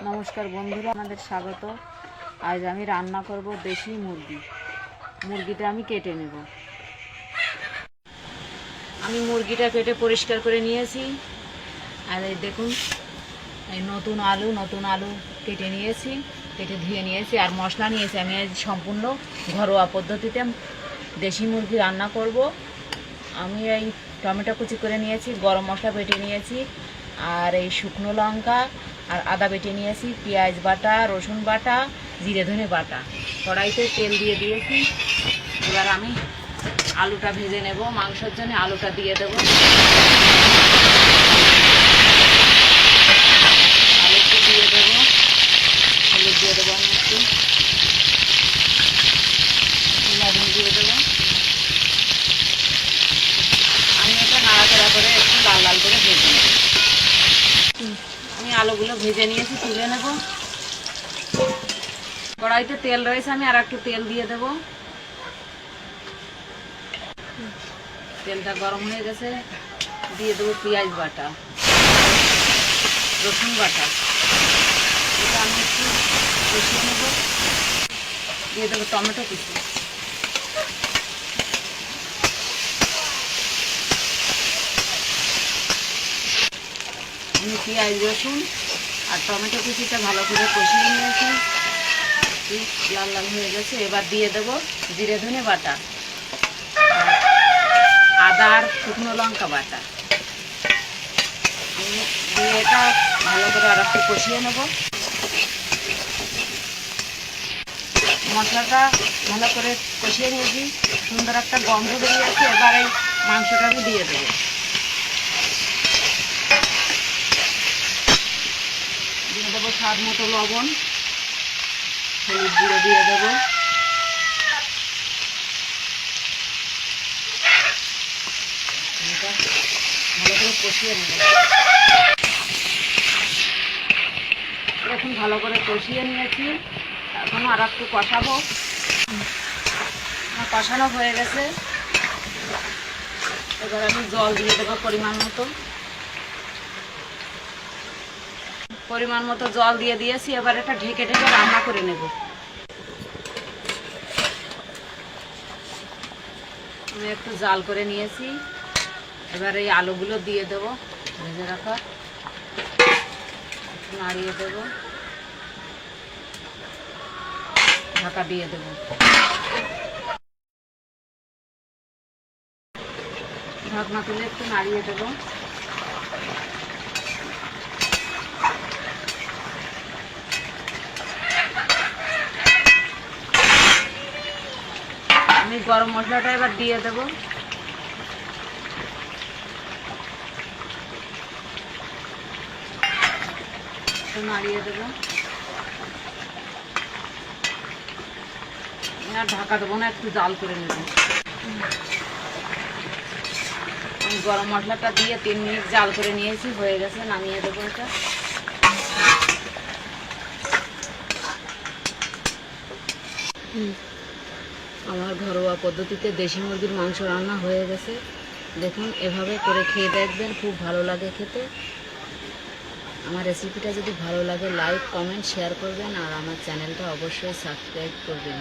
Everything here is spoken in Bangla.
নমস্কার বন্ধুরা, আপনাদের স্বাগত। আজ আমি রান্না করব দেশি মুরগি। মুরগিটা আমি কেটে নেব। আমি মুরগিটা কেটে পরিষ্কার করে নিয়েছি। আর এই দেখুন, এই নতুন আলু কেটে নিয়েছি, কেটে ধুয়ে নিয়েছি। আর মশলা নিয়েছি। আমি আজ সম্পূর্ণ ঘরোয়া পদ্ধতিতে দেশি মুরগি রান্না করব। আমি এই টমেটো কুচি করে নিয়েছি, গরম মশলা বেটে নিয়েছি, আর এই শুকনো লঙ্কা আর আদা বেটে নিয়েছি, পেঁয়াজ বাটা, রসুন বাটা, জিরে ধনে বাটা। কড়াইতে তেল দিয়ে দিয়েছি। এবার আমি আলুটা ভেজে নেব। মাংসের জন্য আলুটা দিয়ে দেবো। আলুটা দিয়ে দেবো, হলুদ দিয়ে দেবো, আমি একটু লবণ দিয়ে দেবো। আমি এটা নাড়াচাড়া করে একটু লাল লাল করে ভেজে নেব। আমি আলুগুলো ভেজে নিয়েছি, তুলে নেব। কড়াইতে তেল রয়েছে, আমি আর একটু তেল দিয়ে দেব। তেলটা গরম হয়ে গেছে, দিয়ে দেবো পেঁয়াজ বাটা, রসুন বাটা। এটা আমি একটু কষিয়ে নেব। দিয়ে দেবো টমেটো কুচি। আমি পেঁয়াজ, রসুন আর টমেটো কুচিটা ভালো করে কষিয়ে নিয়েছি। লাল লাল হয়ে গেছে। এবার দিয়ে দেবো জিরে ধনে বাটা, আদা আর শুকনো লঙ্কা বাটা। দিয়ে এটা ভালো করে আর একটু কষিয়ে নেব। মশলাটা ভালো করে কষিয়ে নিয়েছি, সুন্দর একটা গন্ধ বেরিয়েছে। এবার এই মাংসটা আমি দিয়ে দেবো। দিয়ে দেবো স্বাদ মতো লবণ, হলুদ গুঁড়ো দিয়ে দেবো। ভালো করে কষিয়ে নেব। এখন ভালো করে কষিয়ে নিয়েছি। এখন আর একটু কষাবো। কষানো হয়ে গেছে। এবার আমি জল দিয়ে দেবো পরিমাণ মতো জল দিয়ে দিয়েছি। এবার এটা ঢেকে ঢেকে রান্না করে নেব। আমি একটু জাল করে নিয়েছি। এবার এই আলুগুলো দিয়ে দেবো, ভেজে রাখা। নাড়িয়ে দেবো, ঢাকা দিয়ে দেবো। ঢাকনা তুলে একটু নাড়িয়ে দেবো। আমি গরম মশলাটা এবার দিয়ে দেবো। নাড়িয়ে দেবো। আর ঢাকা দেবো না, একটু জাল করে নেব। আমি গরম মশলাটা দিয়ে 3 মিনিট জাল করে নিয়েছি, হয়ে গেছে। নামিয়ে দেবো এটা। আমার ঘরোয়া পদ্ধতিতে দেশি মুরগির মাংস রান্না হয়ে গেছে। দেখুন, এভাবে করে খেয়ে দেখবেন, খুব ভালো লাগে খেতে। আমার রেসিপিটা যদি ভালো লাগে, লাইক, কমেন্ট, শেয়ার করবেন। আর আমার চ্যানেলটা অবশ্যই সাবস্ক্রাইব করবেন।